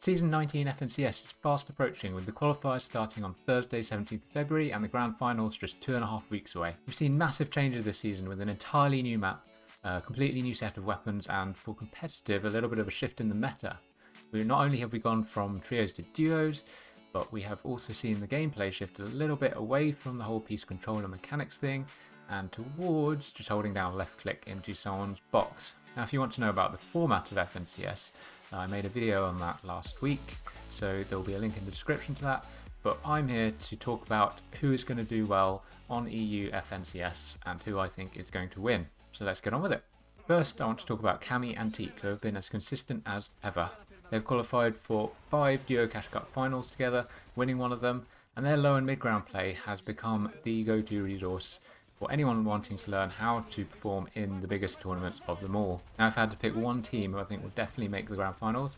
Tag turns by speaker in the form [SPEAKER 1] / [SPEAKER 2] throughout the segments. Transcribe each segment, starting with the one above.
[SPEAKER 1] Season 19 FNCS is fast approaching, with the qualifiers starting on Thursday 17th February and the grand finals just 2.5 weeks away. We've seen massive changes this season with an entirely new map, a completely new set of weapons, and for competitive, a little bit of a shift in the meta. Not only have we gone from trios to duos, but we have also seen the gameplay shift a little bit away from the whole piece controller mechanics thing and towards just holding down left click into someone's box. Now if you want to know about the format of FNCS, I made a video on that last week, so there will be a link in the description to that, but I'm here to talk about who is going to do well on EU FNCS and who I think is going to win. So let's get on with it. First, I want to talk about Cami Antique, who have been as consistent as ever. They've qualified for 5 Duo Cash Cup finals together, winning one of them, and their low and mid ground play has become the go-to resource for anyone wanting to learn how to perform in the biggest tournaments of them all. Now if I had to pick one team who I think will definitely make the grand finals,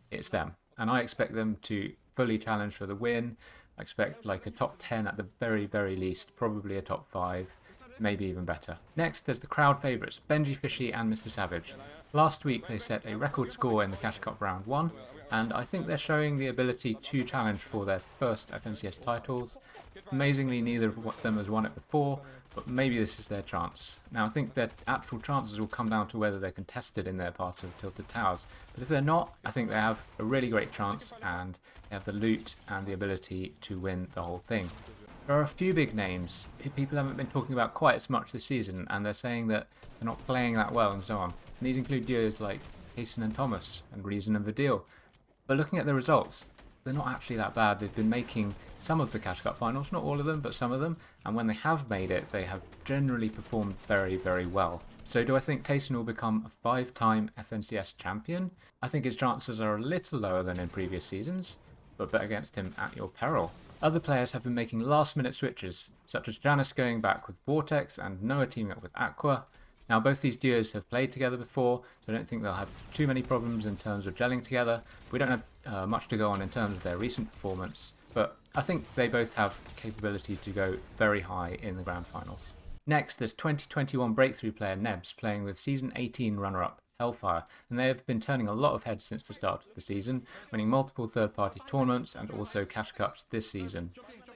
[SPEAKER 1] it's them. And I expect them to fully challenge for the win. I expect like a top 10 at the very, very least, probably a top 5, maybe even better. Next, there's the crowd favourites, Benjy, Fishy and Mr. Savage. Last week they set a record score in the Cash Cup round 1, and I think they're showing the ability to challenge for their first FNCS titles. Amazingly, neither of them has won it before, but maybe this is their chance. Now I think their actual chances will come down to whether they're contested in their part of Tilted Towers, but if they're not, I think they have a really great chance and they have the loot and the ability to win the whole thing. There are a few big names who people haven't been talking about quite as much this season, and they're saying that they're not playing that well and so on. And these include duos like Tayson and Thomas and Reason and Vidil. But looking at the results, they're not actually that bad. They've been making some of the Cash Cup finals, not all of them, but some of them, and when they have made it, they have generally performed very, very well. So do I think Tayson will become a 5-time FNCS champion? I think his chances are a little lower than in previous seasons, but bet against him at your peril. Other players have been making last-minute switches, such as Janice going back with Vortex and Noah teaming up with Aqua. Now both these duos have played together before, so I don't think they'll have too many problems in terms of gelling together. We don't have much to go on in terms of their recent performance, but I think they both have capability to go very high in the grand finals. Next, there's 2021 breakthrough player Nebs playing with Season 18 runner-up Hellfire, and they have been turning a lot of heads since the start of the season, winning multiple third-party tournaments and also Cash Cups this season.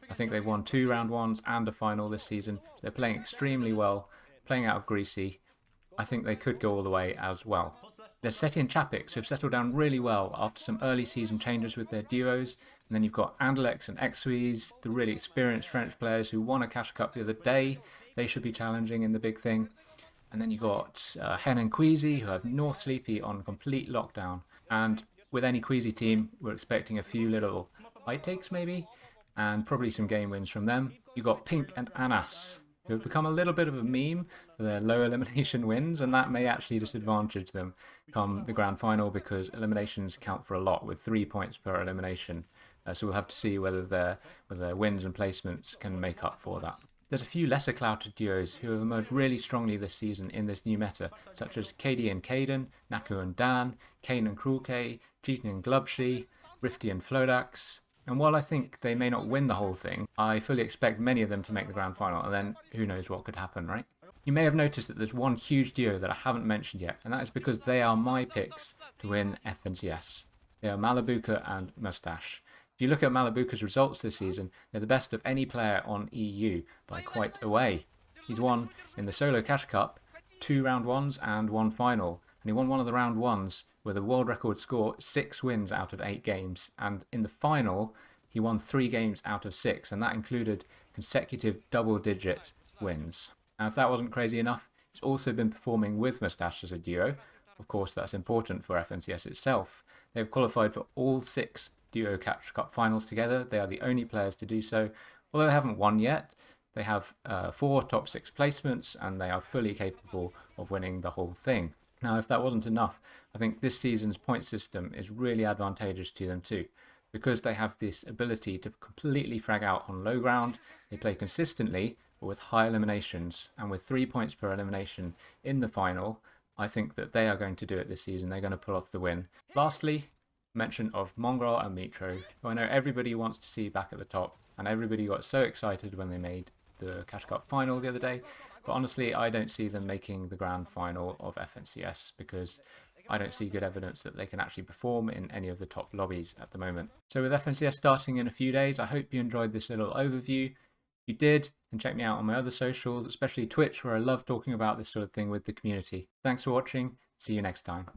[SPEAKER 1] I think they've won 2 round 1s and a final this season. They're playing extremely well, playing out of Greasy. I think they could go all the way as well. There's Seti and Chapix, who have settled down really well after some early season changes with their duos. And then you've got Andalex and Exuiz, the really experienced French players who won a Cash Cup the other day. They should be challenging in the big thing. And then you've got Hen and Queasy, who have North Sleepy on complete lockdown. And with any Queasy team, we're expecting a few little high takes maybe, and probably some game wins from them. You've got Pink and Anas, who have become a little bit of a meme for their low elimination wins, and that may actually disadvantage them come the grand final because eliminations count for a lot with 3 points per elimination. So we'll have to see whether their wins and placements can make up for that. There's a few lesser clouded duos who have emerged really strongly this season in this new meta, such as KD and Caden, Naku and Dan, Kane and Krulke, Jeeton and Glubshi, Rifty and Flodax. And while I think they may not win the whole thing, I fully expect many of them to make the grand final, and then who knows what could happen, right? You may have noticed that there's one huge duo that I haven't mentioned yet, and that is because they are my picks to win FNCS. They are Malabuka and Mustache. If you look at Malabuka's results this season, they're the best of any player on EU by quite a way. He's won in the Solo Cash Cup 2 round 1s and 1 final, and he won one of the round 1s with a world record score 6 wins out of 8 games, and in the final he won 3 games out of 6, and that included consecutive double-digit wins. Now if that wasn't crazy enough, he's also been performing with Mustache as a duo. Of course that's important for FNCS itself. They've qualified for all 6 Duo Cash Cup finals together. They are the only players to do so. Although they haven't won yet, they have 4 top 6 placements, and they are fully capable of winning the whole thing. Now, if that wasn't enough, I think this season's point system is really advantageous to them too, because they have this ability to completely frag out on low ground. They play consistently, but with high eliminations, and with 3 points per elimination in the final, I think that they are going to do it this season. They're going to pull off the win. Lastly, mention of Mongraal and Mitro, who I know everybody wants to see back at the top, and everybody got so excited when they made the Cash Cup final the other day, but honestly I don't see them making the grand final of FNCS because I don't see good evidence that they can actually perform in any of the top lobbies at the moment. So with FNCS starting in a few days, I hope you enjoyed this little overview. If you did, then check me out on my other socials, especially Twitch, where I love talking about this sort of thing with the community. Thanks for watching. See you next time.